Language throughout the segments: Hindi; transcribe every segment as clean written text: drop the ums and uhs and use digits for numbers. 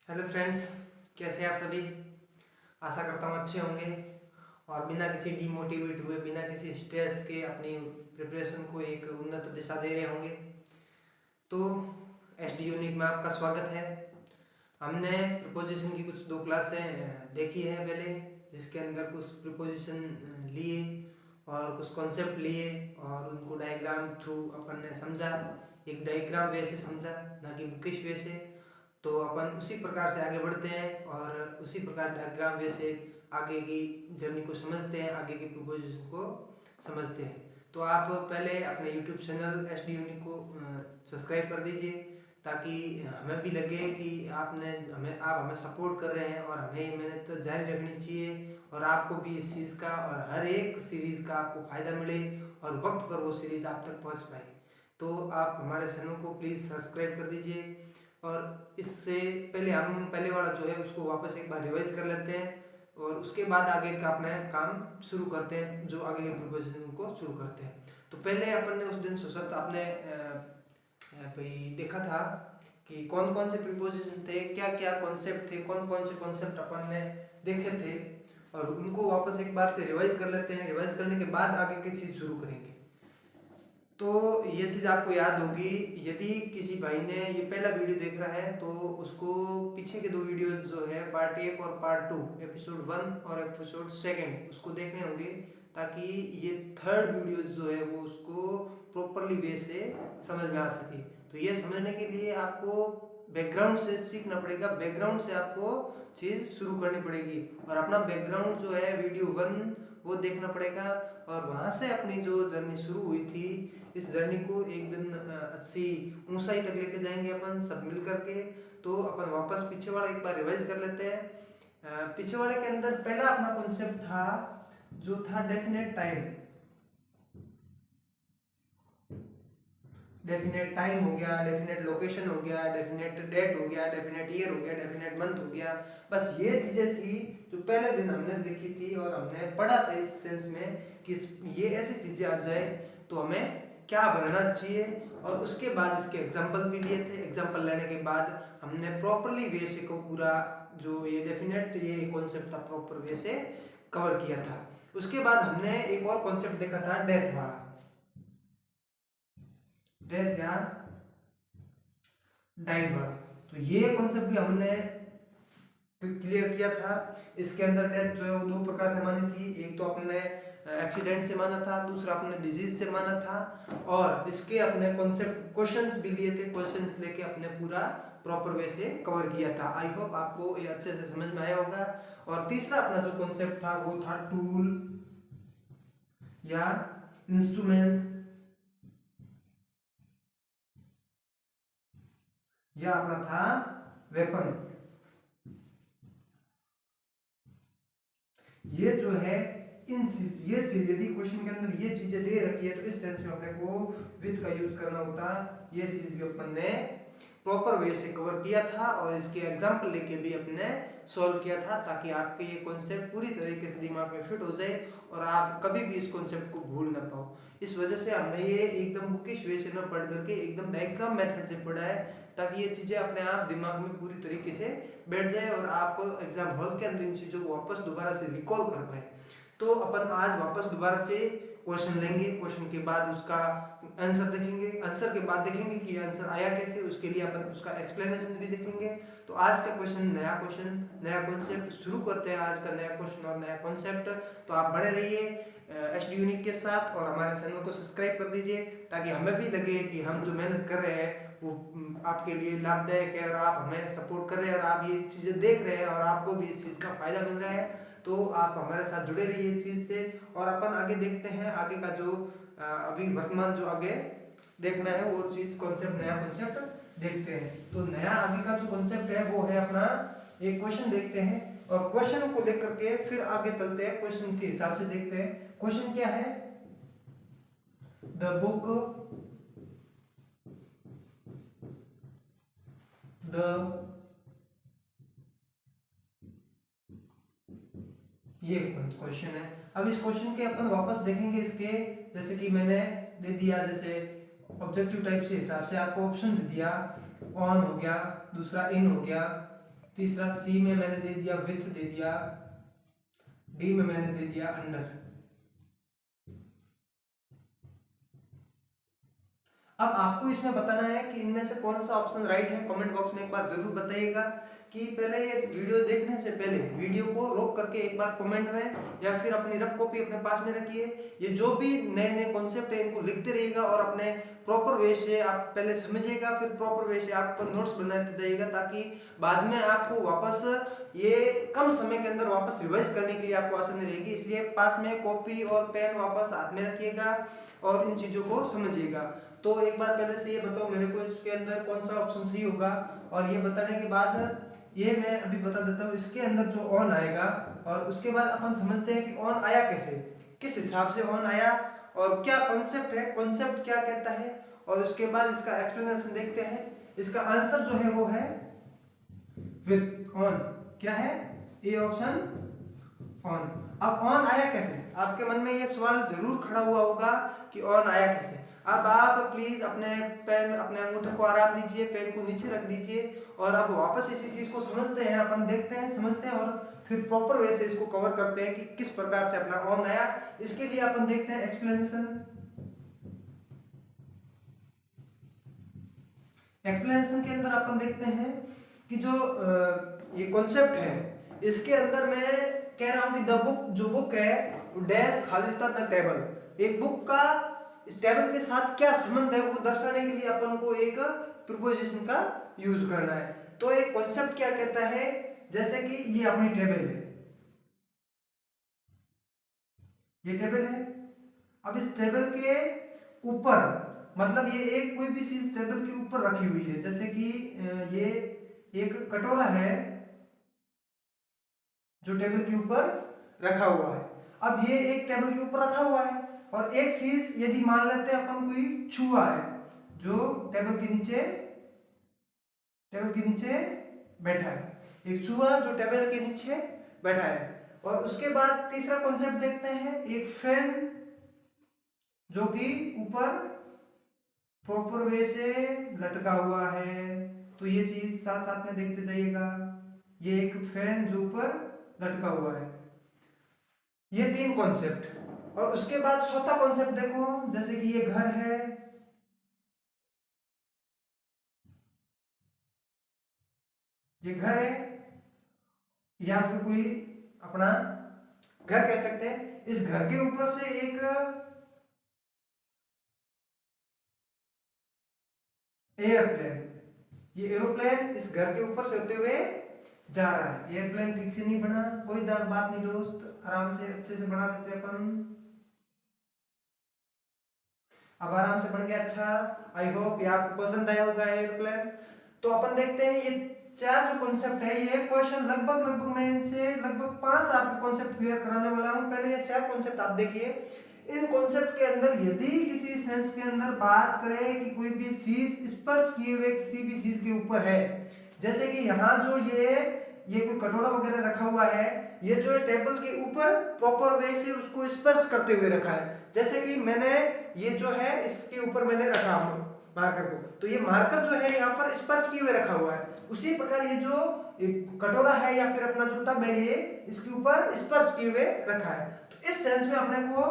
हेलो फ्रेंड्स, कैसे हैं आप सभी। आशा करता हूँ अच्छे होंगे और बिना किसी डीमोटिवेट हुए, बिना किसी स्ट्रेस के अपनी प्रिपरेशन को एक उन्नत दिशा दे रहे होंगे। तो एस डी यूनिक में आपका स्वागत है। हमने प्रिपोजिशन की कुछ 2 क्लासें देखी है पहले, जिसके अंदर कुछ प्रिपोजिशन लिए और कुछ कॉन्सेप्ट लिए और उनको डायग्राम थ्रू अपन ने समझा। एक डायग्राम वे से समझा, ना कि बुकिश वे से। तो अपन उसी प्रकार से आगे बढ़ते हैं और उसी प्रकार डायग्राम वे से आगे की जर्नी को समझते हैं, आगे की प्रोपोजिशन को समझते हैं। तो आप पहले अपने YouTube channel S D unique को सब्सक्राइब कर दीजिए, ताकि हमें भी लगे कि आप हमें सपोर्ट कर रहे हैं और हमें मेहनत तो जारी रखनी चाहिए और आपको भी इस चीज़ का और हर एक सीरीज़ का आपको फ़ायदा मिले और वक्त पर वो सीरीज़ आप तक पहुंच पाए। तो आप हमारे चैनल को प्लीज़ सब्सक्राइब कर दीजिए। और इससे पहले हम पहले वाला जो है उसको वापस एक बार रिवाइज कर लेते हैं और उसके बाद आगे का अपना काम शुरू करते हैं, जो आगे के प्रिपरेशन को शुरू करते हैं। तो पहले अपन ने उस दिन सोचा था, आपने भाई देखा था कि कौन कौन से प्रिपोजिशन थे, क्या क्या कॉन्सेप्ट थे, कौन कौन से कॉन्सेप्ट अपन ने देखे थे, और उनको वापस एक बार से रिवाइज कर लेते हैं। रिवाइज करने के बाद आगे की चीज़ शुरू करेंगे। तो ये चीज़ आपको याद होगी, यदि किसी भाई ने ये पहला वीडियो देख रहा है तो उसको पीछे के 2 वीडियो जो है पार्ट 1 और पार्ट 2, एपिसोड 1 और एपिसोड 2 उसको देखने होंगे, ताकि ये थर्ड वीडियो जो है वो उसको प्रॉपरली वे से समझ में आ सके। तो ये समझने के लिए आपको बैकग्राउंड से सीखना पड़ेगा, बैकग्राउंड से आपको चीज़ शुरू करनी पड़ेगी और अपना बैकग्राउंड जो है वीडियो 1 वो देखना पड़ेगा और वहाँ से अपनी जो जर्नी शुरू हुई थी, इस जर्नी को एक दिन अच्छी ऊंचाई तक लेके जाएंगे अपन सब मिल करके। तो अपन वापस पीछे वाला एक बार रिवाइज कर लेते हैं। पीछे वाले के अंदर पहला अपना कॉन्सेप्ट था जो था डेफिनेट टाइम। डेफिनेट टाइम हो गया, डेफिनेट लोकेशन हो गया, डेफिनेट डेट हो गया, डेफिनेट ईयर हो गया, डेफिनेट मंथ हो गया। बस ये चीजें थी जो पहले दिन हमने देखी थी और हमने पढ़ा था इस सेंस में कि ये ऐसी चीजें आ जाए तो हमें क्या बनना चाहिए। और उसके बाद इसके एग्जाम्पल भी लिए थे। एग्जाम्पल लेने के बाद हमने प्रॉपरली वे से को पूरा जो ये डेफिनेट ये कॉन्सेप्ट था प्रॉपर वे से कवर किया था। उसके बाद हमने एक और कॉन्सेप्ट देखा था, डेथ वाला। डेथ या डाइड वाला, तो ये कॉन्सेप्ट भी हमने क्लियर किया था। इसके अंदर डेथ जो है वो 2 प्रकार से मानी थी। एक तो अपने एक्सीडेंट से माना था, दूसरा अपने डिजीज से माना था। और इसके अपने कॉन्सेप्ट क्वेश्चंस भी लिए थे, क्वेश्चंस लेके अपने पूरा प्रॉपर वे से कवर किया था। आई होप आपको ये अच्छे से समझ में आया होगा। और तीसरा अपना जो कॉन्सेप्ट था वो था टूल या इंस्ट्रूमेंट या अपना था वेपन। ये जो है इन ये चीज यदि क्वेश्चन के अंदर ये चीजें दे रखी है तो इस सेंस में अपने को विद का यूज करना होता। ये चीज भी अपन ने प्रॉपर वे से कवर किया था और इसके एग्जांपल लेके भी अपने सॉल्व किया था, ताकि आपके ये कॉन्सेप्ट पूरी तरीके से दिमाग में फिट हो जाए और आप कभी भी इस कॉन्सेप्ट को भूल ना पाओ। इस वजह से हमने ये एकदम बुकिश वे से न पढ़ करके एकदम डायग्राम मेथड से पढ़ा है, ताकि ये चीजें अपने आप दिमाग में पूरी तरीके से बैठ जाए और आप एग्जाम हॉल के अंदर इन चीजों को वापस दोबारा से रिकॉल कर पाए। तो अपन आज वापस दोबारा से क्वेश्चन लेंगे, क्वेश्चन के बाद उसका आंसर देखेंगे, आंसर के बाद देखेंगे कि आंसर आया कैसे, उसके लिए अपन उसका एक्सप्लेनेशन भी देखेंगे। तो आज का क्वेश्चन, नया कॉन्सेप्ट शुरू करते हैं। आज का नया क्वेश्चन और नया कॉन्सेप्ट। तो आप बड़े रहिए एस डी यूनिक के साथ और हमारे चैनल को सब्सक्राइब कर दीजिए, ताकि हमें भी लगे कि हम जो मेहनत कर रहे हैं वो आपके लिए लाभदायक है और आप हमें सपोर्ट कर रहे हैं और आप ये चीज़ें देख रहे हैं और आपको भी इस चीज़ का फायदा मिल रहा है। तो आप हमारे साथ जुड़े रहिए इस चीज़ से। और अपन आगे देखते हैं, आगे का जो अभी वर्तमान जो आगे देखना है वो चीज़ कॉन्सेप्ट, नया कॉन्सेप्ट देखते हैं। तो नया आगे का जो कॉन्सेप्ट है वो है अपना एक क्वेश्चन देखते हैं और क्वेश्चन को लेकर के फिर आगे चलते हैं, क्वेश्चन के हिसाब से देखते हैं। क्वेश्चन क्या है, द बुक ये क्वेश्चन है। अब इस क्वेश्चन के अपन वापस देखेंगे इसके, जैसे कि मैंने दे दिया, जैसे ऑब्जेक्टिव टाइप से हिसाब से आपको ऑप्शन दे दिया, ऑन हो गया, दूसरा इन हो गया, तीसरा सी में मैंने दे दिया विथ दे दिया, डी में मैंने दे दिया अंडर। अब आपको इसमें बताना है कि इनमें से कौन सा ऑप्शन राइट है। कमेंट बॉक्स में एक बार जरूर बताइएगा कि पहले ये वीडियो देखने से पहले वीडियो को रोक करके एक बार कमेंट में या फिर अपनी रफ कॉपी अपने पास में रखिए। ये जो भी नए नए कॉन्सेप्ट है इनको लिखते रहिएगा और अपने प्रॉपर वे से आप पहले समझिएगा, फिर प्रॉपर वे से आप नोट्स बनाते जाइएगा, ताकि बाद में आपको वापस ये कम समय के अंदर वापस रिवाइज करने के लिए आपको आसानी रहेगी। इसलिए पास में कॉपी और पेन वापस हाथ में रखिएगा और इन चीजों को समझिएगा। तो एक बार पहले से ये बताओ मेरे को इसके अंदर कौन सा ऑप्शन सही होगा, और ये बताने के बाद ये मैं अभी बता देता हूँ। इसके अंदर जो ऑन आएगा और उसके बाद अपन समझते हैं कि ऑन आया कैसे, किस हिसाब से ऑन आया और क्या कॉन्सेप्ट है, कॉन्सेप्ट क्या कहता है, और उसके बाद इसका एक्सप्लेनेशन देखते हैं। इसका आंसर जो है वो है विथ ऑन। क्या है ए ऑप्शन, ऑन। अब ऑन आया कैसे, आपके मन में ये सवाल जरूर खड़ा हुआ होगा कि ऑन आया कैसे। अब आप प्लीज अपने पेन, अपने अंगूठे को आराम दीजिए, पेन को नीचे रख दीजिए और अब वापस इसी चीज को समझते हैं, अपन देखते हैं, समझते हैं और फिर प्रॉपर वे से इसको कवर करते हैं कि किस प्रकार से अपना ऑन आया। इसके लिए अपन देखते हैं एक्सप्लेनेशन। एक्सप्लेनेशन के अंदर अपन देखते हैं कि जो ये कॉन्सेप्ट है इसके अंदर मैं कह रहा हूं कि द बुक, जो बुक है डैश खालिस्तान द टेबल। एक बुक का इस टेबल के साथ क्या संबंध है वो दर्शाने के लिए अपन को एक प्रीपोजिशन का यूज करना है। तो एक कॉन्सेप्ट क्या कहता है, जैसे कि ये अपनी टेबल है, ये टेबल है। अब इस टेबल के ऊपर, मतलब ये एक कोई भी चीज टेबल के ऊपर रखी हुई है, जैसे कि ये एक कटोरा है जो टेबल के ऊपर रखा हुआ है। अब ये एक टेबल के ऊपर रखा हुआ है और एक चीज यदि मान लेते हैं अपन कोई छुआ है जो टेबल के नीचे बैठा है, एक चूहा जो टेबल के नीचे बैठा है। और उसके बाद तीसरा कॉन्सेप्ट देखते हैं, एक फैन जो कि ऊपर प्रॉपर वे से लटका हुआ है। तो ये चीज साथ साथ में देखते जाइएगा, ये एक फैन जो ऊपर लटका हुआ है। ये तीन कॉन्सेप्ट। और उसके बाद चौथा कॉन्सेप्ट देखो, जैसे कि ये घर है, ये घर है या फिर कोई अपना घर कह सकते हैं। इस घर के ऊपर से एक एयरप्लेन, ये एरोप्लेन इस घर के ऊपर से होते हुए जा रहा है। एयरप्लेन ठीक से नहीं बना, कोई बात नहीं दोस्त, आराम से अच्छे से बना देते अपन। अब आराम से बन गया। अच्छा, आई होप ये आपको पसंद आया होगा एयरप्लेन। तो अपन देखते हैं ये चार जो कॉन्सेप्ट है, ये क्वेश्चन लगभग मैं इनसे लगभग 5 आपको कॉन्सेप्ट क्लियर कराने वाला हूं। पहले ये 4 कॉन्सेप्ट आप देखिए। इन कॉन्सेप्ट के अंदर यदि किसी सेंस के अंदर बात करें कि कोई भी चीज स्पर्श किए हुए किसी भी चीज के ऊपर है, जैसे कि यहाँ जो ये कोई कटोरा वगैरह रखा हुआ है, ये जो है टेबल के ऊपर प्रॉपर वे से उसको स्पर्श करते हुए रखा है। जैसे कि मैंने ये जो है इसके ऊपर मैंने रखा मार्कर को, तो ये मार्कर जो है यहाँ पर स्पर्श किए हुए रखा हुआ है। उसी प्रकार ये जो कटोरा है या फिर अपना जो टब है, ये इसके ऊपर स्पर्श किए हुए रखा है। तो इस सेंस में अपने को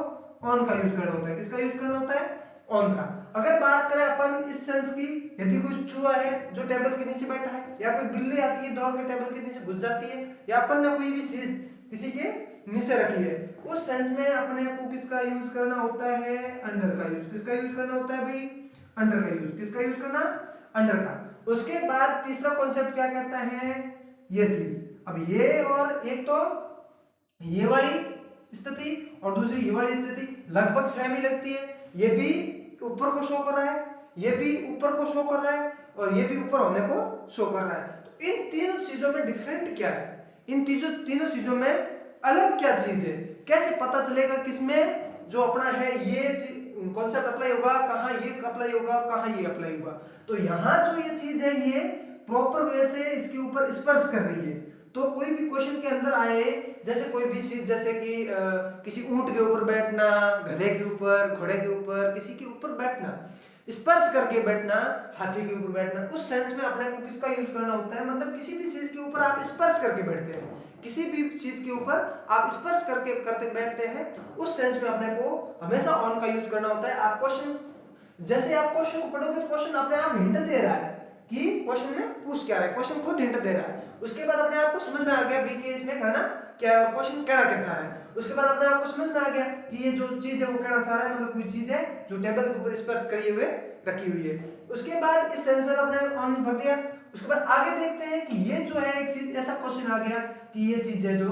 ऑन का यूज करना होता है। किसका यूज करना होता है? ऑन का। अगर बात करें अपन इस सेंस की, यदि कोई चूहा है जो टेबल के नीचे बैठा है, या कोई बिल्ली आती है दौड़ के टेबल के नीचे घुस जाती है, या अपन ने कोई भी चीज किसी के नीचे रखी है, उस सेंस में अपने को किसका यूज करना होता है? अंडर का यूज। किसका यूज करना होता है भाई? अंडर का यूज। किसका यूज करना? अंडर का। उसके बाद तीसरा कॉन्सेप्ट क्या कहता है? ये चीज। अब ये और एक तो ये वाली स्थिति और दूसरी ये वाली स्थिति लगभग सेम ही लगती है। ये भी ऊपर को शो कर रहा है, ये भी ऊपर को शो कर रहा है, और ये भी ऊपर होने को शो कर रहा है। तो इन तीनों चीजों में डिफरेंट क्या है? इन तीनों चीजों में अलग क्या चीज है? कैसे पता चलेगा किसमें जो अपना है ये कॉन्सेप्ट अप्लाई होगा, कहाँ ये अप्लाई होगा और कहाँ ये अप्लाई होगा? तो यहाँ जो ये चीज है ये प्रॉपर वे से इसके ऊपर स्पर्श कर रही है। तो कोई भी क्वेश्चन के अंदर आए, जैसे कोई भी चीज, जैसे कि किसी ऊंट के ऊपर बैठना, गधे के ऊपर, घोड़े के ऊपर, किसी के ऊपर बैठना, स्पर्श करके बैठना, हाथी के ऊपर बैठना, उस सेंस में अपने को किसका यूज करना होता है, मतलब किसी भी चीज के ऊपर आप स्पर्श करके बैठते हैं, किसी भी चीज के ऊपर आप स्पर्श करके करते बैठते हैं, उस सेंस में अपने को हमेशा ऑन का यूज करना होता है। आप क्वेश्चन, जैसे आप क्वेश्चन को पढ़ोगे तो क्वेश्चन अपने आप हिंट दे रहा है कि क्वेश्चन में पूछ क्या रहा है, क्वेश्चन खुद हिंट दे रहा है। उसके बाद अपने आप को समझ में आ गया भी कि इसमें कहना क्या, क्वेश्चन कहना क्या चाह रहा है। उसके बाद अपने आप को समझ में आ गया कि ये जो चीज है वो कहना चाह रहा है, मतलब कोई चीज है जो टेबल के ऊपर स्पर्श करिए हुए रखी हुई है। उसके बाद इस सेंस में अपने ऑन भर दिया। उसके बाद आगे देखते हैं कि ये जो है एक चीज, ऐसा क्वेश्चन आ गया कि ये चीज है जो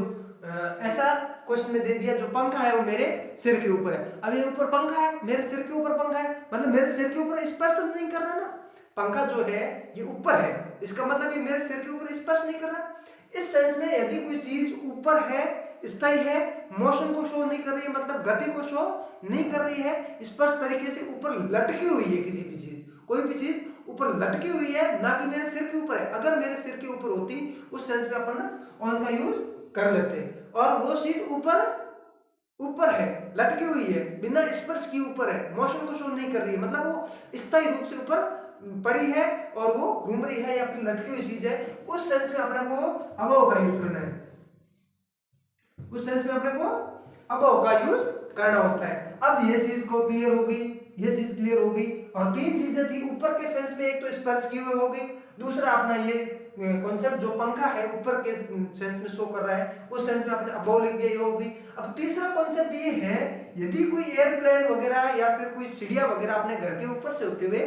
ऐसा क्वेश्चन में दे दिया, जो पंखा है वो मेरे सिर के ऊपर है। अब ये ऊपर पंखा है, मेरे सिर के ऊपर पंखा है, मतलब मेरे सिर के ऊपर स्पर्श नहीं कर रहा ना, पंखा जो है ये ऊपर है, इसका मतलब ये मेरे सिर के ऊपर स्पर्श नहीं कर रहा। इस सेंस में यदि कोई चीज ऊपर है, स्थायी है, मोशन को शो नहीं कर रही है, मतलब गति को शो नहीं कर रही है, स्पर्श तरीके से ऊपर लटकी हुई है, किसी भी चीज, कोई भी चीज ऊपर लटकी हुई है, ना कि मेरे सिर के ऊपर है। अगर मेरे सिर के ऊपर होती, उस सेंस में अपन ऑन का यूज कर लेते, और वो चीज ऊपर है, लटकी हुई है, बिना स्पर्श की ऊपर है, मोशन को शो नहीं कर रही है, मतलब वो स्थायी रूप से ऊपर पड़ी है और वो घूम रही है या फिर लटकी हुई चीज है, उस सेंस में अपने को अबव का यूज करना है, उस सेंस में अपने को अबव का यूज करना होता है। अब ये चीज को क्लियर हो गई, ये चीज क्लियर हो गई, और तीन चीजें थी ऊपर के सेंस में, एक तो स्पर्श की हुई हो गई, दूसरा अपना ये कॉन्सेप्ट जो पंखा है ऊपर के सेंस में शो कर रहा है, उस सेंस में अपने अबव लिख दिया, ये हो गई। अब तीसरा कॉन्सेप्ट ये है, यदि कोई एयरप्लेन वगैरह या फिर कोई चिड़िया वगैरह अपने घर के ऊपर से होते हुए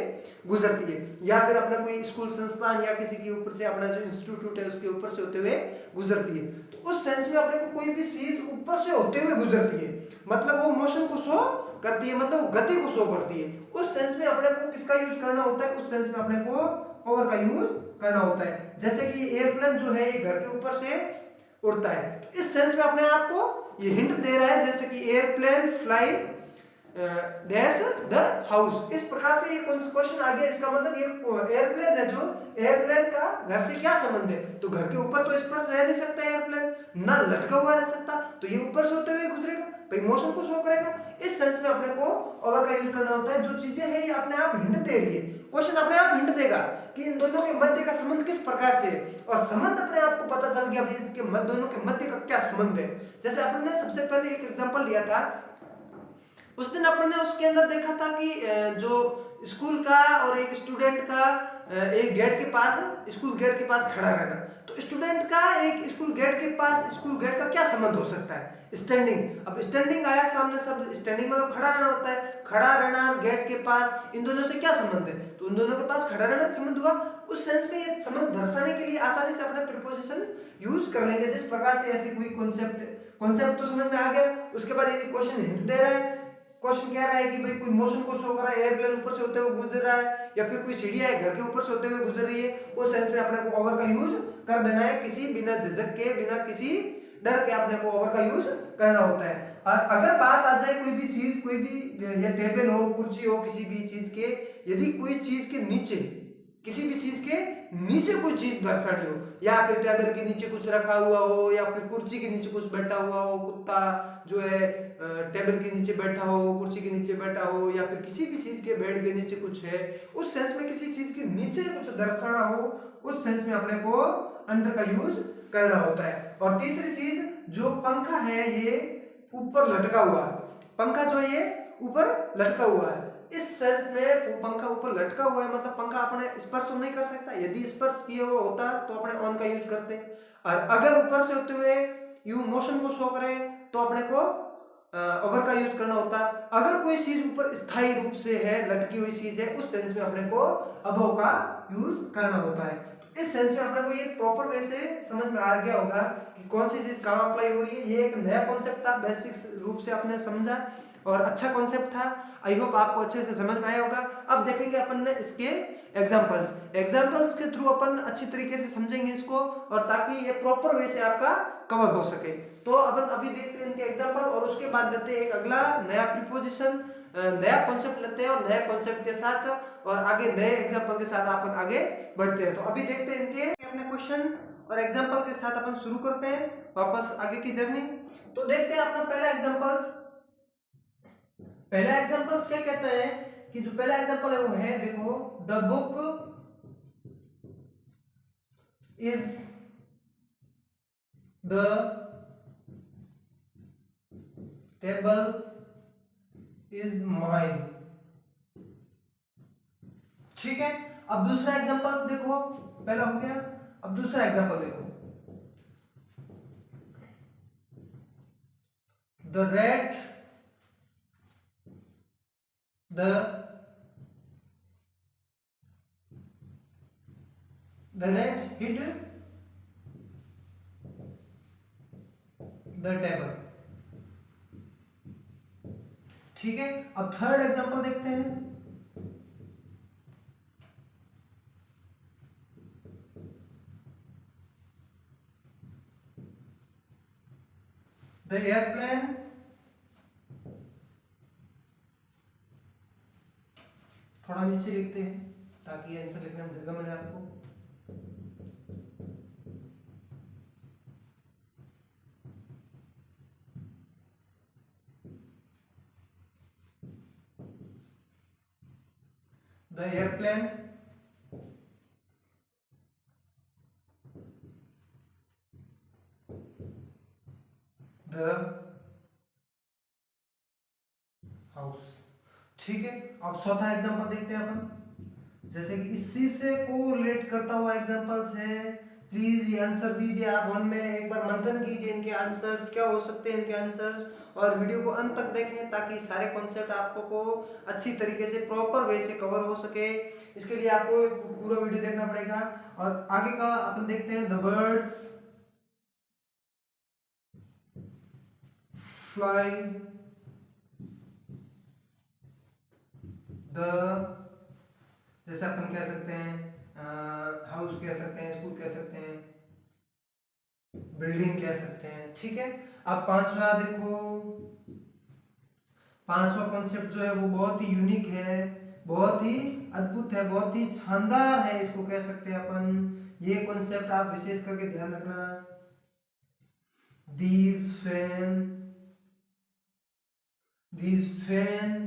गुजरती है, या फिर अपना कोई स्कूल संस्थान या किसी के ऊपर से, अपना जो इंस्टीट्यूट है उसके ऊपर से होते हुए गुजरती है, तो उस सेंस में अपने को कोई भी चीज ऊपर से होते हुए गुजरती है, मतलब वो मोशन को शो करती है, मतलब वो गति को शो करती है, उस सेंस में अपने को किसका यूज करना होता है, उस सेंस में अपने को ओवर का यूज करना होता है। जैसे कि एयरप्लेन जो है ये घर के ऊपर से उड़ता है, तो इस सेंस में अपने आप को ये हिंट दे रहा है, जैसे कि airplane fly dash the house, इस प्रकार से ये क्वेश्चन आ गया। इसका मतलब ये एयरप्लेन है, जो एयरप्लेन का घर से क्या संबंध है, तो घर के ऊपर तो स्पर्श रह नहीं सकता एयरप्लेन, ना लटका हुआ रह सकता, तो ये ऊपर से होते हुए गुजरेगा, भाई मोशन को शो करेगा। इस सेंस में अपने को ओवर का यूज करना होता है, जो चीजें हैं ये अपने आप हिंट दे रही है, क्वेश्चन अपने आप हिंट देगा कि इन दोनों के मध्य का संबंध किस प्रकार से है, और संबंध अपने आप को पता चल गया भाई इसके दोनों के मध्य का क्या संबंध है। जैसे अपन ने सबसे पहले एक एग्जांपल लिया था, उस दिन अपन ने उसके अंदर देखा था कि जो स्कूल का और एक स्टूडेंट का एक गेट के पास, स्कूल गेट के पास खड़ा रहना, तो स्टूडेंट का एक स्कूल गेट के पास, स्कूल गेट का क्या संबंध हो सकता है, स्टैंडिंग। अब स्टैंडिंग आया सामने शब्द, स्टैंडिंग मतलब खड़ा रहना होता है, खड़ा रहना गेट के पास, इन दोनों से क्या संबंध है, तो उन दोनों के पास खड़ा रहना संबंध हुआ। उस सेंस में ये संबंध दर्शाने के लिए आसानी से अपना प्रीपोजिशन यूज कर लेंगे, जिस प्रकार से ऐसी कोई कॉन्सेप्ट तो समझ में आ गया। उसके बाद ये क्वेश्चन हिंट दे रहा है, क्वेश्चन कह रहा है कि भाई कोई मोशन को शो कर रहा है, एयरप्लेन ऊपर से होते हुए गुजर रहा है, या फिर कोई चिड़िया है घर के ऊपर से होते हुए गुजर रही है, उस सेंस में अपने को ओवर का यूज कर देना है, किसी बिना झिझक के, बिना किसी डर के अपने को ओवर का यूज करना होता है। और अगर बात आ जाए कोई भी चीज, कोई भी या टेबल हो, कुर्सी हो, किसी भी चीज के, यदि कोई चीज के नीचे, किसी भी चीज के नीचे कोई चीज दर्शानी हो, या फिर टेबल के नीचे कुछ रखा हुआ हो, या फिर कुर्सी के नीचे कुछ बैठा हुआ हो, कुत्ता जो है टेबल के नीचे बैठा हो, कुर्सी के नीचे बैठा हो, या फिर किसी भी चीज के बेड के नीचे कुछ है, उस सेंस में किसी चीज के नीचे कुछ दर्शाना हो, उस सेंस में अपने को अंडर का यूज करना होता है। और तीसरी चीज, जो पंखा है ये ऊपर लटका हुआ है, पंखा जो है ये ऊपर लटका हुआ है, इस सेंस में पंखा ऊपर लटका हुआ है, मतलब पंखा अपने स्पर्श तो नहीं कर सकता, यदि स्पर्श किए हुआ होता तो अपने ऑन का यूज करते, और अगर ऊपर से होते हुए यू मोशन को शो करे तो अपने को ओवर का यूज करना होता। अगर कोई चीज ऊपर स्थायी रूप से है, लटकी हुई चीज है, उस सेंस में अपने को अबव का यूज करना होता है। इस सेंस में अपने को ये प्रॉपर वे से समझ में आ गया होगा कि कौन सी चीज कहाँ अप्लाई हो रही है। ये एक नया कॉन्सेप्ट था, बेसिक रूप से आपने समझा और अच्छा कॉन्सेप्ट था। आई होप आपको अच्छे से समझ में आया होगा। अब देखेंगे अपन ने इसके एग्जांपल्स के थ्रू अपन अच्छी तरीके से समझेंगे इसको, और ताकि ये प्रॉपर वे से आपका कवर हो सके। तो अपन अभी देखते हैं इनके एग्जांपल, और उसके बाद लेते हैं एक अगला नया प्रीपोजिशन, नया कॉन्सेप्ट लेते हैं, और नया कॉन्सेप्ट के साथ और आगे नए एग्जांपल के साथ अपन आगे बढ़ते हैं। तो अभी देखते हैं इनके अपने क्वेश्चंस और एग्जांपल के साथ अपन शुरू करते हैं वापस आगे की जर्नी। तो देखते हैं अपना पहला एग्जांपल्स क्या कहता है कि जो पहला एग्जांपल है वो है, देखो, the book is the table is mine. ठीक है, अब दूसरा एग्जांपल देखो, पहला हो गया, अब दूसरा एग्जांपल देखो, the rate hid the table। ठीक है, अब थर्ड एग्जांपल देखते हैं, द एयरप्लेन थोड़ा नीचे लिखते हैं ताकि आंसर लिखने में जगह मिले आपको। The airplane the house. ठीक है, अब चौथा एग्जांपल देखते हैं अपन, जैसे कि इसी से को रिलेट करता हुआ एग्जांपल्स है। प्लीज ये आंसर दीजिए, आप मन में एक बार मंथन कीजिए इनके आंसर्स क्या हो सकते हैं, इनके आंसर्स, और वीडियो को अंत तक देखें ताकि सारे कॉन्सेप्ट आपको को अच्छी तरीके से प्रॉपर वे से कवर हो सके। इसके लिए आपको पूरा वीडियो देखना पड़ेगा। और आगे का अपन देखते हैं, द बर्ड्स फ्लाई द, जैसे अपन कह सकते हैं हाउस कह सकते हैं, स्कूल कह सकते हैं, बिल्डिंग कह सकते हैं। ठीक है, अब पांचवा देखो, पांचवा कॉन्सेप्ट जो है वो बहुत ही यूनिक है, बहुत ही अद्भुत है, बहुत ही शानदार है, इसको कह सकते हैं अपन। ये कॉन्सेप्ट आप विशेष करके ध्यान रखना, these fan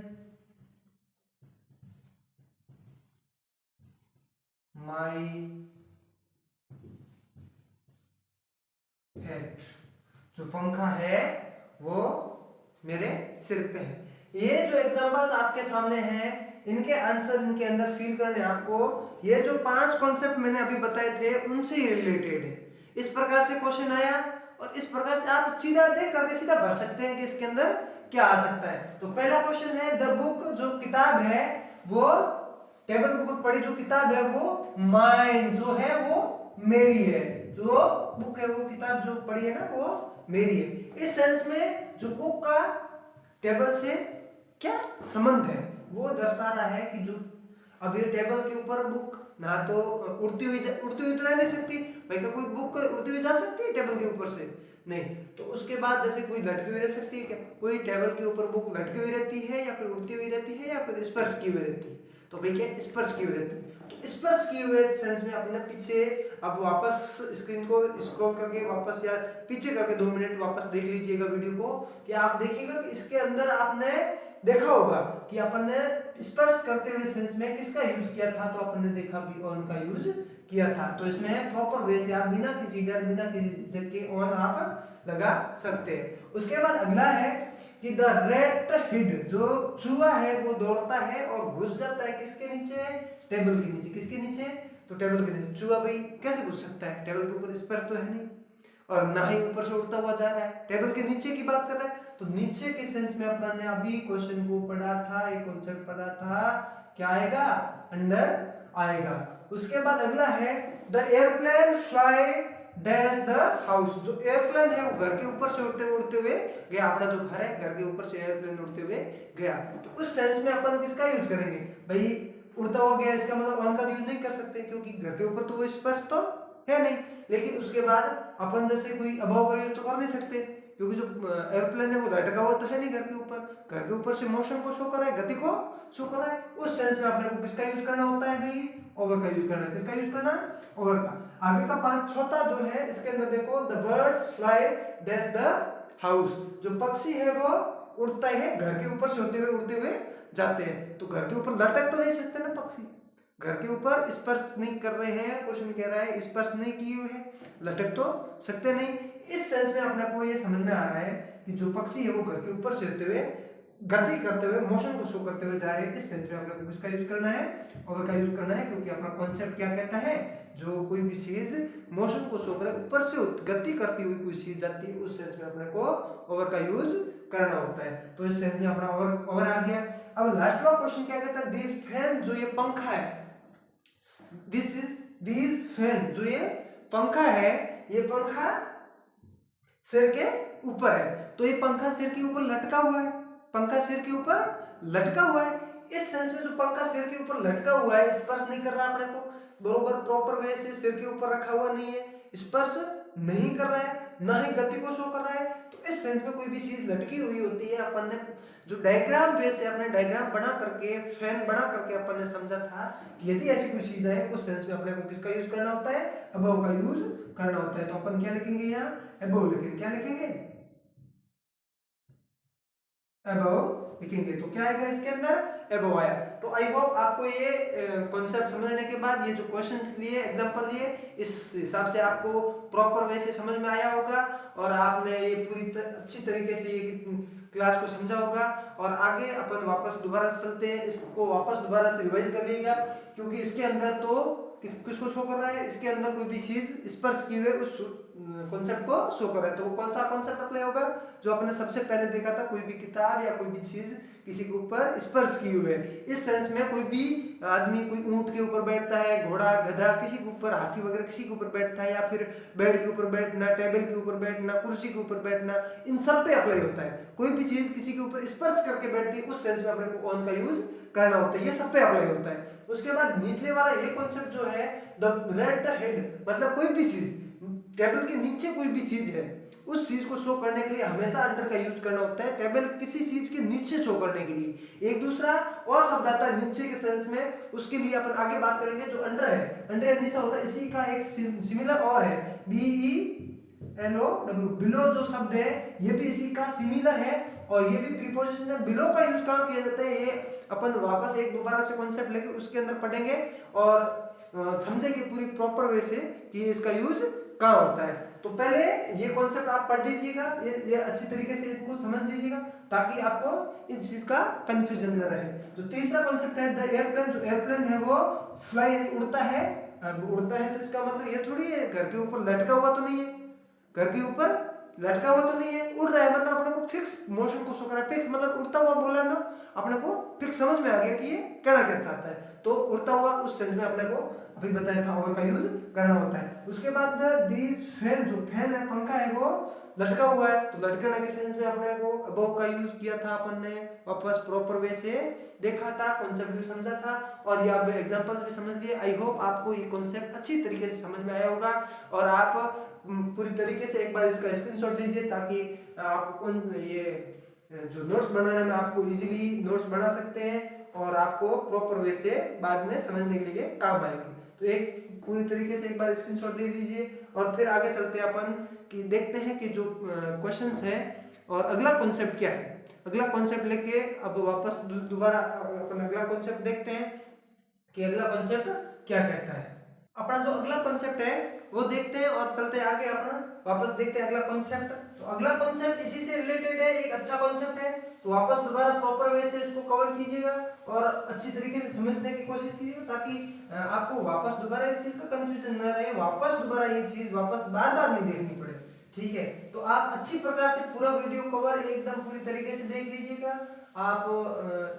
my हेड। जो पंखा है वो मेरे सिर पे है। ये जो एग्जांपल्स आपके सामने हैं, इनके आंसर इनके अंदर फील करने आपको, ये जो 5 कॉन्सेप्ट मैंने अभी बताए थे उनसे ही रिलेटेड है। इस प्रकार से क्वेश्चन आया और इस प्रकार से आप सीधा देख करके सीधा भर सकते हैं कि इसके अंदर क्या आ सकता है। तो पहला क्वेश्चन है, द बुक जो किताब है वो टेबल के ऊपर पड़ी जो किताब है वो माइन जो है वो मेरी है, जो बुक है वो किताब जो पढ़ी है ना वो मेरी है। इस सेंस में जो बुक का टेबल से क्या संबंध है वो दर्शा रहा है कि जो अब ये टेबल के ऊपर बुक ना तो उड़ती हुई तो रह नहीं सकती भाई, क्या कोई बुक उड़ती हुई जा सकती है टेबल के ऊपर से? नहीं। तो उसके बाद जैसे कोई लटकी हुई रह सकती है क्या? कोई टेबल के ऊपर बुक लटकी हुई रहती है या फिर उड़ती हुई रहती है या फिर स्पर्श की हुई रहती है? तो भाई क्या स्पर्श की हुई रहती है। तो स्पर्श किए हुए सेंस में अपने पीछे अब वापस स्क्रीन को स्क्रॉल करके वापस या पीछे करके 2 मिनट वापस देख लीजिएगा वीडियो को, कि आप देखिएगा कि इसके अंदर आपने देखा होगा कि अपन ने स्पर्श करते हुए सेंस में किसका यूज किया था, तो अपन ने देखा भी ऑन का यूज किया था। तो इसमें प्रॉपर वे से आप बिना किसी डर बिना किसी झिझक के ऑन आप लगा सकते हैं। उसके बाद अगला है कि द रेट हिड, जो चूहा है वो दौड़ता है और घुस जाता है किसके नीचे? टेबल के नीचे। किसके नीचे? तो टेबल के नीचे। चूहा भाई कैसे घुस सकता है? टेबल के ऊपर स्पर्श तो है नहीं और ना ही ऊपर से उड़ता हुआ जा रहा है, टेबल के नीचे की बात कर रहा है। तो नीचे के सेंस में अपन ने अभी क्वेश्चन को पढ़ा था, एक कॉन्सेप्ट पढ़ा था, क्या आएगा? अंडर आएगा। उसके बाद अगला है the airplane fly dash the house, जो एयरप्लेन है वो घर के ऊपर से उड़ते हुए गया। अपना जो घर है घर के ऊपर से एयरप्लेन उड़ते हुए गया। तो उस सेंस में अपन किसका यूज करेंगे भाई? उड़ता हुआ गया, इसका मतलब ऑन का यूज नहीं कर सकते क्योंकि घर के ऊपर तो वो स्पर्श तो है नहीं। लेकिन उसके बाद अपन जैसे कोई अभाव का यूज तो कर नहीं सकते क्योंकि जो एयरप्लेन है वो लटका हुआ तो है नहीं घर के ऊपर, घर के ऊपर से मोशन को शो कर रहा है, गति को शो कर रहा है। उस सेंस में अपने को किसका यूज करना होता है भाई? ओवर का यूज करना है। किसका यूज करना? ओवर का। आगे का पांच चौथा जो है इसके अंदर देखो, the birds fly dash the house, जो पक्षी है वो उड़ता है घर के ऊपर से होते हुए उड़ते हुए जाते हैं। तो घर के ऊपर लटक तो नहीं सकते ना पक्षी, घर के ऊपर स्पर्श नहीं कर रहे हैं, क्वेश्चन कह रहा है स्पर्श नहीं किए हुए हैं, लटक तो सकते नहीं। इस सेंस में अपने को ये समझ में आ रहा है कि जो पक्षी है वो घर के ऊपर से होते हुए गति करते हुए मोशन को शो करते हुए जा रहे हैं। इस सेंस में अपने को किसका यूज करना है, ओवर का यूज करना है, क्योंकि अपना कॉन्सेप्ट क्या कहता है, जो कोई भी चीज मोशन को शो करे, ऊपर से गति करती हुई कोई चीज जाती है, उस सेंस में अपने को ओवर का यूज करना होता है। तो इस सेंस में अपना ओवर आ गया। अब लास्ट वाला क्वेश्चन क्या कहता है, दिस फैन, जो ये पंखा है, दिस फैन, जो ये पंखा है, ये पंखा सिर के ऊपर है। तो ये पंखा सिर के ऊपर लटका हुआ है, पंखा सिर के ऊपर लटका हुआ है। इस सेंस में जो पंखा सिर के ऊपर लटका हुआ है, स्पर्श नहीं कर रहा अपने को, बरोबर प्रॉपर वे से सिर के ऊपर रखा हुआ नहीं है, स्पर्श नहीं कर रहा है, ना ही गति को शो कर रहा है। तो इस सेंस में कोई भी चीज लटकी हुई होती है, अपन ने जो डायग्राम बेस है, अपने डायग्राम बना करके, फैन बना करके अपन ने समझा था कि यदि ऐसी कोई चीज है, उस सेंस में अपने को किसका यूज करना होता है, अबव का यूज करना होता है। तो अपन क्या लिखेंगे यहाँ, अबव लिखेंगे। क्या लिखेंगे, अबव लिखेंगे। तो क्या आएगा इसके अंदर, अबव आया। तो आई होप आपको ये कॉन्सेप्ट समझने के बाद, ये जो क्वेश्चंस लिए, एग्जांपल लिए, इस हिसाब से आपको प्रॉपर वे से समझ में आया होगा और आपने ये पूरी अच्छी तरीके से ये क्लास को समझा होगा। और आगे अपन वापस दोबारा चलते हैं, इसको वापस दोबारा से रिवाइज कर लीजिएगा, क्योंकि इसके अंदर तो किसको शो कर रहा है, इसके अंदर कोई भी चीज स्पर्श किए हुए उस कॉन्सेप्ट को शो कर रहा है। तो वो कौन सा कॉन्सेप्ट अप्लाई होगा, जो आपने सबसे पहले देखा था, कोई भी किताब या कोई भी चीज किसी के ऊपर स्पर्श किए हुए। इस सेंस में कोई भी आदमी, कोई ऊंट के ऊपर बैठता है, घोड़ा, गधा, किसी के ऊपर, हाथी वगैरह किसी के ऊपर बैठता है, या फिर बेड के ऊपर बैठना, टेबल के ऊपर बैठना, कुर्सी के ऊपर बैठना, इन सब पे अप्लाई होता है। कोई भी चीज किसी के ऊपर स्पर्श करके बैठती है, उस सेंस में अपने को ऑन का यूज करना होता है, ये सब पे अप्लाई होता है। उसके बाद निचले वाला ये कॉन्सेप्ट जो है, द रेट द हेड, मतलब कोई भी चीज टेबल के नीचे कोई भी चीज है, उस चीज को शो करने के लिए हमेशा अंडर का यूज करना होता है, टेबल किसी चीज के नीचे शो करने के लिए। एक दूसरा और शब्द आता है नीचे के सेंस में, उसके लिए अपन आगे बात करेंगे। जो अंडर है, अंडर या नीचा होता है, इसी का एक सिमिलर और है, BELOW, बिलो जो शब्द है, ये भी इसी का सिमिलर है। और ये भी प्रीपोजिशन है। बिलो का यूज कहाँ किया जाता है, ये अपन वापस एक दोबारा से कॉन्सेप्ट लेके उसके अंदर पढ़ेंगे और समझेंगे पूरी प्रॉपर वे से कि इसका यूज कहाँ होता है। तो पहले ये कॉन्सेप्ट आप पढ़ लीजिएगा, ये अच्छी तरीके से इसको समझ लीजिएगा, ताकि आपको इस चीज का कंफ्यूजन न रहे। जो तीसरा कॉन्सेप्ट है द एयरप्लेन, जो एयरप्लेन है वो फ्लाई उड़ता है। उड़ता है तो इसका मतलब ये थोड़ी है घर के ऊपर लटका हुआ तो नहीं है, घर के ऊपर लटका हुआ तो नहीं है, उड़ रहा है, मतलब अपने को फिक्स मोशन को शो कर रहा है। फिक्स मतलब उड़ता हुआ बोला ना, अपने को फिक्स समझ में आ गया कि ये कहना क्या चाहता है। तो उड़ता हुआ उस सेंस में अपने को अभी बताया था ओवर का यूज करना होता है। उसके बाद दिस फैन, जो फैन है, पंखा है, वो लटका हुआ है। तो लटकने के सेंस में अपने को अबव का यूज किया था अपन ने, वापस प्रॉपर वे से देखा था, कॉन्सेप्ट भी समझा था और ये आप एग्जांपल्स भी समझ लिए। आई होप आपको ये कॉन्सेप्ट अच्छी तरीके से समझ में आया होगा और आप पूरी तरीके से एक बार इसका स्क्रीनशॉट लीजिए, ताकि आप उन ये जो नोट्स बनाने में आपको इजीली नोट्स बना सकते हैं और आपको प्रॉपर वे से बाद में समझने के लिए काम आएगी। तो एक पूरी तरीके से एक बार स्क्रीनशॉट ले लीजिए और फिर आगे चलते हैं अपन कि देखते हैं कि जो क्वेश्चंस है और अगला कॉन्सेप्ट क्या है। अगला कॉन्सेप्ट लेके अब वापस दोबारा अपन अगला कॉन्सेप्ट देखते हैं कि अगला कॉन्सेप्ट क्या कहता है। अपना जो अगला कॉन्सेप्ट है वो देखते हैं और चलते हैं आगे, अपना वापस देखते हैं अगला कॉन्सेप्ट। तो अगला कॉन्सेप्ट इसी से रिलेटेड है, एक अच्छा कॉन्सेप्ट है, तो वापस दोबारा प्रॉपर वे से इसको कवर कीजिएगा और अच्छी तरीके से समझने की कोशिश कीजिएगा, ताकि आपको वापस दोबारा इस चीज का कंफ्यूजन न रहे, वापस दोबारा ये चीज वापस बार बार नहीं देखनी पड़े। ठीक है, तो आप अच्छी प्रकार से पूरा वीडियो कवर एकदम पूरी तरीके से देख लीजिएगा। आप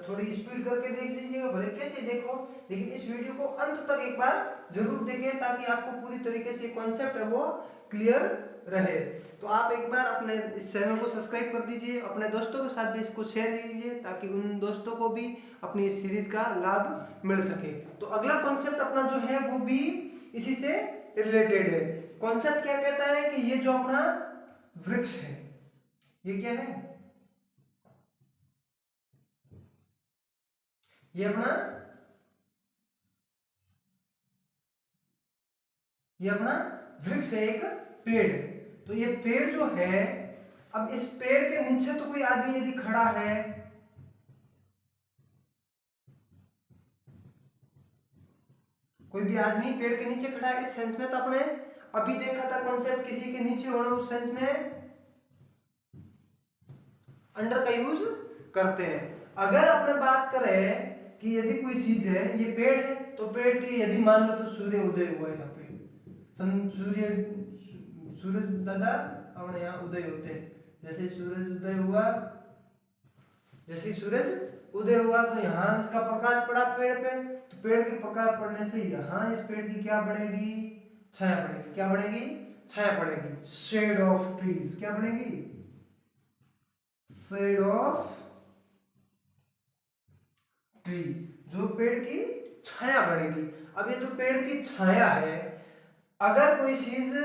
थोड़ी स्पीड करके देख लीजिएगा, भले कैसे देखो, लेकिन इस वीडियो को अंत तक एक बार जरूर देखें, ताकि आपको पूरी तरीके से कॉन्सेप्ट है वो क्लियर रहे। तो आप एक बार अपने इस चैनल को सब्सक्राइब कर दीजिए, अपने दोस्तों के साथ भी इसको शेयर कीजिए, ताकि उन दोस्तों को भी अपनी इस सीरीज का लाभ मिल सके। तो अगला कॉन्सेप्ट अपना जो है वो भी इसी से रिलेटेड है। कॉन्सेप्ट क्या कहता है कि ये जो अपना वृक्ष है, ये क्या है, ये अपना वृक्ष है, एक पेड़ है। तो ये पेड़ जो है, अब इस पेड़ के नीचे तो कोई आदमी यदि खड़ा है, कोई भी आदमी पेड़ के नीचे खड़ा है इस सेंस में। तो अपने अभी देखा था कॉन्सेप्ट किसी के नीचे होना, उस सेंस में अंडर का यूज करते हैं। अगर अपने बात करें कि यदि कोई चीज है, ये पेड़ है, तो पेड़ के यदि मान लो तो सूर्य उदय हुआ है यहाँ पे, सूरज दादा अपने यहाँ उदय होते हैं। जैसे सूरज उदय हुआ, जैसे सूरज उदय हुआ तो यहाँ इसका प्रकाश पड़ा पेड़ पे, तो पेड़ के प्रकाश पड़ने से यहाँ इस पेड़ की क्या बढ़ेगी, छाया पड़ेगी। क्या बढ़ेगी, छाया पड़ेगी। शेड ऑफ ट्रीज, क्या बनेगी, शेड ऑफ ट्री, जो पेड़ की छाया बढ़ेगी। अब ये जो पेड़ की छाया है, अगर कोई चीज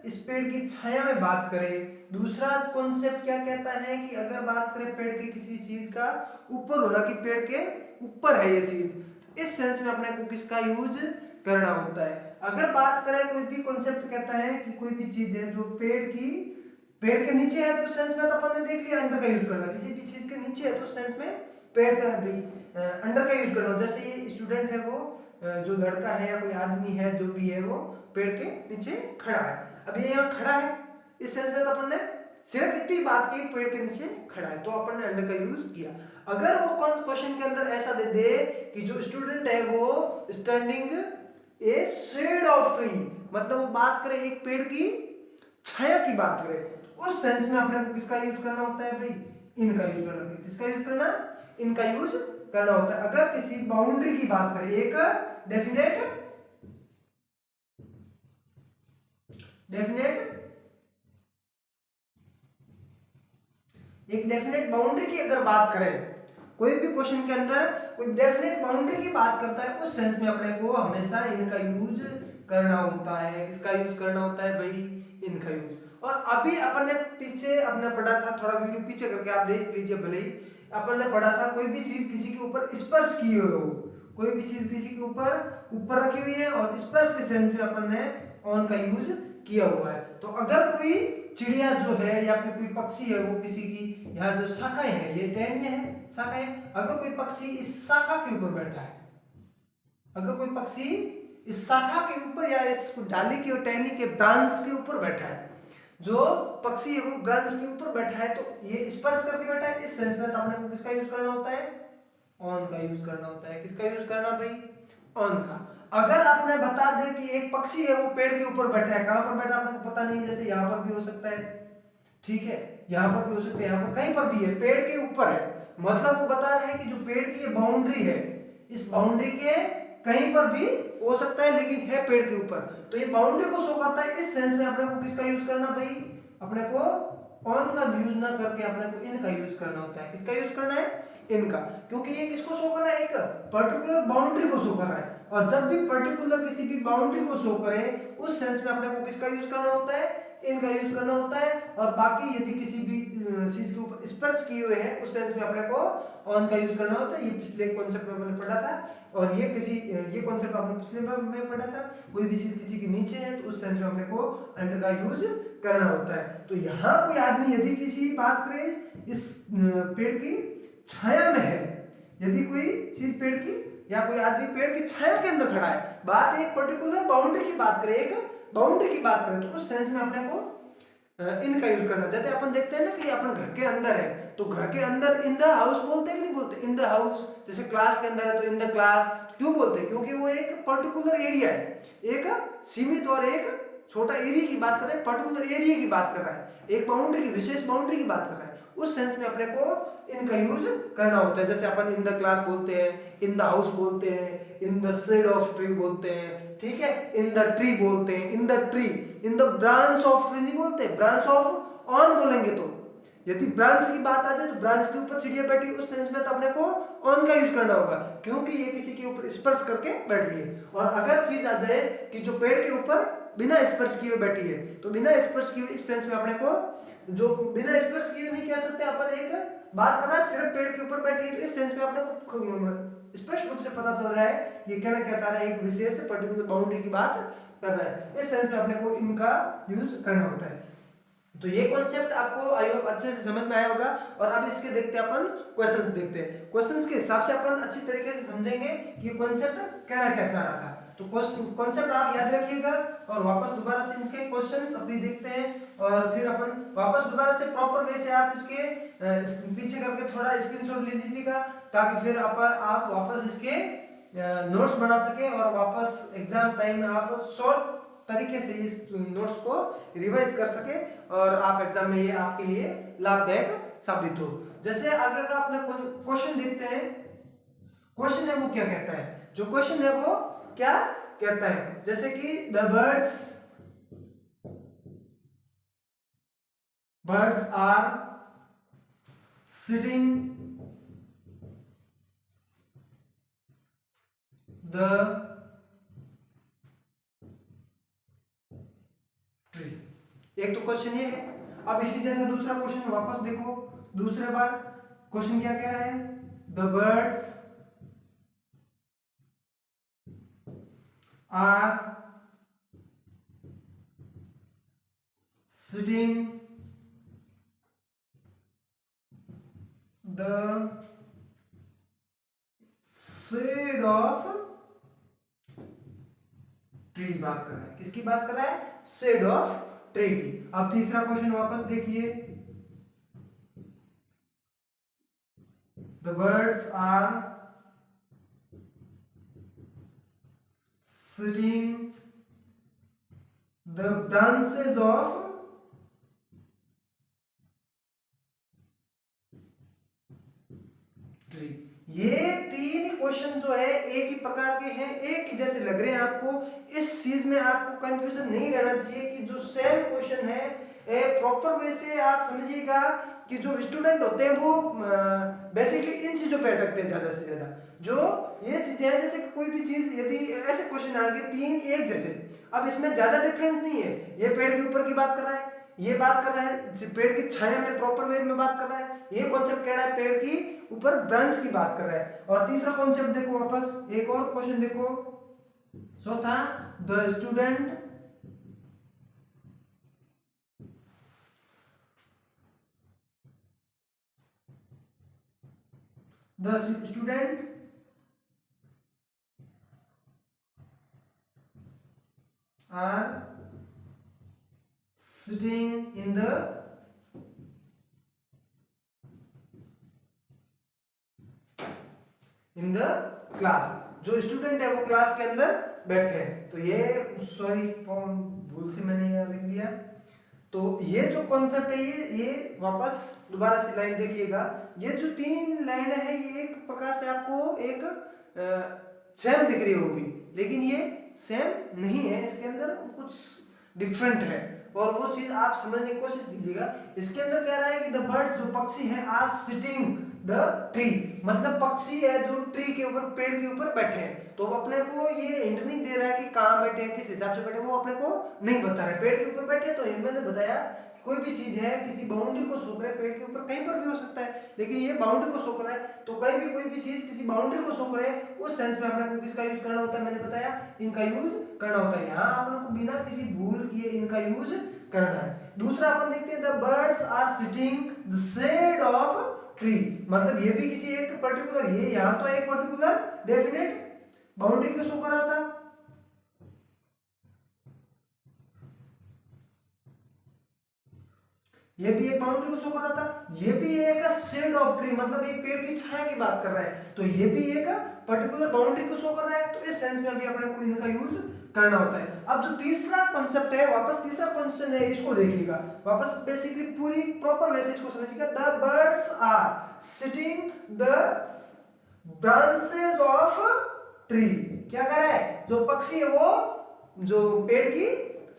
इस पेड़ की छाया में बात करे, दूसरा कॉन्सेप्ट क्या कहता है कि अगर बात करें पेड़ के किसी चीज का ऊपर होना, कि पेड़ के ऊपर है ये चीज, इस सेंस में अपने को किसका यूज करना होता है। अगर बात करें कोई भी कॉन्सेप्ट कहता है कि कोई भी चीज है जो पेड़ के नीचे है, तो सेंस में तो अपन ने देख लिया अंडर का यूज करना। किसी भी चीज के नीचे है तो सेंस में पेड़ का भी अंडर का यूज करना। जैसे ये स्टूडेंट है, वो जो लड़का है या कोई आदमी है जो भी है, वो पेड़ के नीचे खड़ा है। अब ये यहाँ खड़ा है, इस सेंस में तो अपन ने सिर्फ इतनी बात की पेड़ के नीचे खड़ा है, तो अपन ने अंडर का यूज किया। अगर वो क्वेश्चन के अंदर ऐसा दे दे कि जो स्टूडेंट है वो standing a shade of tree, मतलब वो बात करे एक पेड़ की छाया की बात करे, उस सेंस में अपने को किसका यूज करना होता है भाई, इनका यूज करना होता है। किसका यूज करना, इनका यूज करना होता है। अगर किसी बाउंड्री की बात करें, एक डेफिनेट बाउंड्री की अगर बात करें, कोई भी क्वेश्चन के अंदर कोई डेफिनेट बाउंड्री की बात करता है, उस सेंस में अपने को हमेशा इनका यूज करना होता है। किसका यूज करना होता है भाई, इनका यूज। और अभी अपन ने पीछे अपने पढ़ा था, थोड़ा वीडियो पीछे करके आप देख लीजिए भले ही, अपन ने पढ़ा था कोई भी चीज किसी के ऊपर स्पर्श की हो, कोई भी चीज किसी के ऊपर रखी हुई है और स्पर्श के सेंस में अपन ने ऑन का यूज किया हुआ है। तो अगर कोई चिड़िया जो है या फिर कोई पक्षी है, वो किसी की यहाँ जो शाखाएं हैं, ये टहनियां हैं, शाखाएं, अगर कोई पक्षी इस शाखा के ऊपर बैठा है, अगर कोई पक्षी इस शाखा के ऊपर या इस डाली के टहनी के ब्रांच के ऊपर बैठा है, जो पक्षी है वो ब्रांच के ऊपर बैठा है, तो ये स्पर्श करके बैठा है, इस सेंस में तो अपने को किसका यूज करना होता है, ऑन का यूज करना होता है। किसका यूज करना भाई, ऑन का। अगर आपने बता दे कि एक पक्षी है वो पेड़ के ऊपर बैठा है, कहां पर बैठा आपने को पता नहीं, जैसे यहाँ पर भी हो सकता है, ठीक है, यहाँ पर भी हो सकता है, यहाँ पर कहीं पर भी है, पेड़ के ऊपर है, मतलब वो बता रहे हैं कि जो पेड़ की ये बाउंड्री है, इस बाउंड्री के कहीं पर भी हो सकता है, लेकिन है पेड़ के ऊपर, तो ये बाउंड्री को शो करता है। इस सेंस में अपने को किसका यूज करना भाई, अपने को ऑन का यूज ना करके अपने को इन का यूज करना होता है। किसका यूज करना है, इनका, क्योंकि ये किसको शो कर रहा है, एक पर्टिकुलर बाउंड्री को शो कर रहा है। और जब भी पर्टिकुलर किसी भी बाउंड्री को शो करे, उस सेंस में अपने को किसका यूज करना होता है, इनका यूज करना होता है। और बाकी यदि किसी भी चीज के ऊपर स्पर्श किए हुए हैं, उस सेंस में अपने को ऑन का यूज करना होता है। ये पिछले कॉन्सेप्ट में मैंने पढ़ा था, और ये कॉन्सेप्ट आपने पिछले बार में पढ़ा था। कोई भी चीज किसी के नीचे है तो उस सेंस में अपने को अंडर का यूज करना होता है। तो यहाँ कोई आदमी यदि किसी बात करे इस पेड़ की छाया में है, यदि कोई चीज पेड़ की या कोई आदमी पेड़ की छाया के अंदर खड़ा है, बात एक पर्टिकुलर बाउंड्री की बात करे, एक बाउंड्री की बात करें, तो उस सेंस में अपने को इनका यूज करना। जैसे अपन देखते हैं ना कि अपन घर के अंदर है, तो घर के अंदर इन द हाउस बोलते हैं कि नहीं बोलते, इन द हाउस। जैसे क्लास के अंदर है तो इन द क्लास, क्यों बोलते हैं, क्योंकि वो एक पर्टिकुलर एरिया है, एक सीमित और एक छोटा एरिया की बात कर रहे हैं, पर्टिकुलर एरिया की बात कर रहा है, एक बाउंड्री की, विशेष बाउंड्री की बात कर रहा है। उस सेंस में अपने को इनका यूज करना होता है। जैसे अपन इन द क्लास बोलते हैं, इन द हाउस बोलते हैं, in the shade of tree बोलते हैं, ठीक है, इन द ट्री बोलते हैं, in the tree, in the branch of tree नहीं बोलते, ब्रांच ऑफ ऑन बोलेंगे। तो यदि ब्रांच की बात आ जाए तो ब्रांच के ऊपर चिड़िया बैठी, उस सेंस में तो अपने को ऑन का यूज करना होगा, क्योंकि ये किसी के ऊपर स्पर्श करके बैठ गई है। और अगर चीज आ जाए कि जो पेड़ के ऊपर बिना स्पर्श किए बैठी है, तो बिना स्पर्श किए, इस सेंस में अपने को जो बिना स्पर्श किए नहीं कह सकते अपन, एक बात कर रहा है सिर्फ पेड़ के ऊपर बैठी है, तो इस सेंस में अपने को स्पष्ट रूप से पता चल रहा है ये कहना क्या चाह रहा है, एक विशेष पर्टिकुलर बाउंड्री की बात कर रहा है। इस सेंस में अपने को इनका यूज करना होता है। तो ये कॉन्सेप्ट आपको आई होप अच्छे से समझ में आया होगा। और अब इसके देखते हैं अपन क्वेश्चंस देखते हैं। क्वेश्चंस के हिसाब से अपन अच्छी तरीके से समझेंगे कि ये कॉन्सेप्ट कहना क्या चाह रहा था। तो कॉन्सेप्ट आप याद रखिएगा और वापस दोबारा से इसके क्वेश्चंस अपनी देखते हैं और फिर अपन वापस दोबारा से प्रॉपर वे से आप इसके पीछे करके थोड़ा स्क्रीनशॉट ले लीजिएगा ताकि फिर आप वापस इसके नोट्स बना सके और वापस एग्जाम टाइम में आप शॉर्ट तरीके से इस नोट्स को रिवाइज कर सके और आप एग्जाम में ये आपके लिए लाभदायक साबित हो। जैसे आगे का अपने क्वेश्चन देखते हैं। क्वेश्चन है वो क्या कहता है, जो क्वेश्चन है वो क्या कहता है, जैसे कि the birds are sitting the tree। एक तो क्वेश्चन ये है। अब इसी जैसा दूसरा क्वेश्चन वापस देखो, दूसरे बार क्वेश्चन क्या कह रहा है, the birds are sitting the shade of tree. बात कर रहा है, किसकी बात कर रहा है, शेड ऑफ ट्री की। अब तीसरा क्वेश्चन वापस देखिए, the birds are sitting the branches of tree. ये तीन क्वेश्चन जो है एक ही प्रकार के हैं, एक ही जैसे लग रहे हैं आपको। इस चीज में आपको कंफ्यूजन नहीं रहना चाहिए कि जो सेम क्वेश्चन है प्रॉपर वे से आप समझिएगा कि जो स्टूडेंट होते हैं वो बेसिकली इन चीजों पे अटकते हैं ज्यादा से ज्यादा। जो ये चीजें हैं, जैसे कोई भी चीज यदि ऐसे क्वेश्चन आ गए तीन एक जैसे, अब इसमें ज्यादा डिफरेंस नहीं है, ये पेड़ के ऊपर की बात कर रहा है, ये बात कर रहा है पेड़ की छाया में प्रॉपर वे में बात कर रहा है, ये कॉन्सेप्ट कह रहा है पेड़ की ऊपर ब्रांच की बात कर रहा है। और तीसरा कॉन्सेप्ट देखो वापस, एक और क्वेश्चन देखो, चौथा the student are sitting in the class. जो स्टूडेंट है वो क्लास के अंदर बैठे हैं। तो ये सॉरी भूल से मैंने यहाँ लिख दिया। तो ये जो कॉन्सेप्ट है ये वापस दोबारा से लाइन देखिएगा, ये जो तीन लाइन है ये एक प्रकार से आपको एक सेम दिख रही होगी, लेकिन ये सेम नहीं है, इसके अंदर कुछ डिफरेंट है और वो चीज आप समझने की कोशिश कीजिएगा। इसके अंदर कह रहा है कि द बर्ड्स जो पक्षी हैं आर सिटिंग द ट्री, मतलब पक्षी है जो ट्री के ऊपर पेड़ के ऊपर बैठे हैं। तो अपने को ये हिंट नहीं दे रहा है कि कहाँ बैठे हैं, किस हिसाब से बैठे, वो अपने को नहीं बता रहा है। पेड़ के ऊपर बैठे तो मैंने बताया कोई भी चीज है किसी बाउंड्री को शो करे, पेड़ के ऊपर कहीं पर भी हो सकता है, लेकिन ये बाउंड्री को शो कर रहा है। तो कहीं भी कोई भी चीज किसी बाउंड्री को शो करे उस सेंस में अपने को किसका यूज करना होता है, मैंने बताया इनका यूज करना होता है। यहाँ अपन को बिना किसी भूल किए इनका यूज करना है। दूसरा अपन देखते हैं the birds are sitting the shade of tree, मतलब ये भी किसी एक पर्टिकुलर, ये यहाँ तो एक पर्टिकुलर डेफिनेट बाउंड्री को शो कर रहा था। ये भी एक बाउंड्री को शो कर रहा था, ये भी एक शेड ऑफ ट्री, मतलब एक पेड़ की छाया की बात कर रहा है। तो ये भी एक पर्टिकुलर बाउंड्री को शो कर रहा है। तो इस सेंस में भी अपने को इनका यूज करना होता है। अब जो तीसरा कॉन्सेप्ट है, वापस तीसरा क्वेश्चन है, इसको देखिएगा वापस, बेसिकली पूरी प्रॉपर वैसे इसको समझिएगा। The birds are sitting the branches of tree, क्या कर रहा है, जो पक्षी है वो जो पेड़ की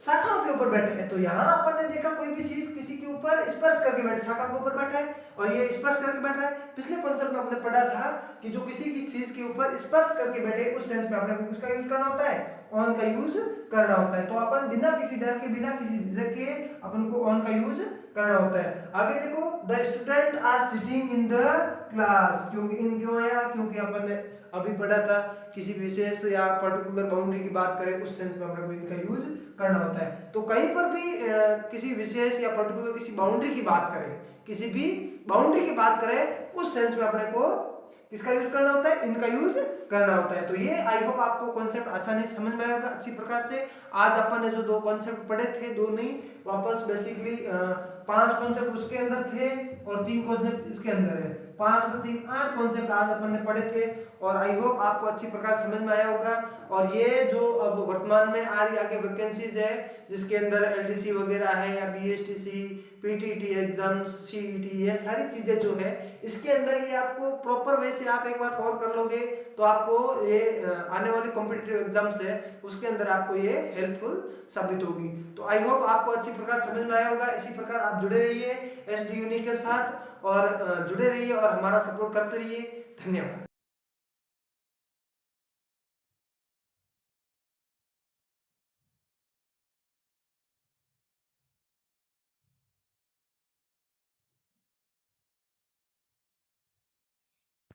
शाखाओं के ऊपर बैठे हैं। तो यहाँ अपन ने देखा कोई भी चीज किसी के ऊपर स्पर्श करके बैठे, शाखा के ऊपर बैठा है और ये स्पर्श करके बैठ रहा है। पिछले कॉन्सेप्ट में हमने पढ़ा था कि जो किसी की चीज के ऊपर स्पर्श करके बैठे उस सेंस में अपने को किसका यूज करना होता है, ऑन का यूज करना होता है। तो अपन बिना किसी डर के बिना किसी झिझक के अपन को ऑन का यूज करना होता है। आगे देखो the student are sitting in the class, क्योंकि इन क्यों आया, क्योंकि अपन ने अभी पढ़ा था किसी विशेष या पर्टिकुलर बाउंड्री की बात करें उस सेंस में अपने को इनका यूज करना होता है। तो कहीं पर भी किसी विशेष या पर्टिकुलर किसी बाउंड्री की बात करें, किसी भी बाउंड्री की बात करें उस सेंस में अपने को किसका यूज करना होता है, इनका यूज करना होता है। तो ये आई होप आपको कॉन्सेप्ट आसानी से समझ में आएगा अच्छी प्रकार से। आज अपन ने जो 2 कॉन्सेप्ट पढ़े थे, 2 नहीं वापस बेसिकली 5 कॉन्सेप्ट उसके अंदर थे और 3 कॉन्सेप्ट इसके अंदर है। 5 से 3 8 कॉन्सेप्ट आज अपन ने पढ़े थे और आई होप आपको अच्छी प्रकार समझ में आया होगा। और ये जो अब वर्तमान में आ रही आगे वैकेंसीज है जिसके अंदर एलडीसी वगैरह है या बीएसटीसी, पीटीटी एग्जाम, सीईटी, ये सारी चीजें जो है इसके अंदर ये आपको प्रॉपर वे से आप एक बार कवर कर लोगे तो आपको ये आने वाले कॉम्पिटिटिव एग्जाम्स है उसके अंदर आपको ये हेल्पफुल साबित होगी। तो आई होप आपको अच्छी प्रकार समझ में आया होगा। इसी प्रकार आप जुड़े रहिए एसडी यूनि के साथ और जुड़े रहिए और हमारा सपोर्ट करते रहिए। धन्यवाद।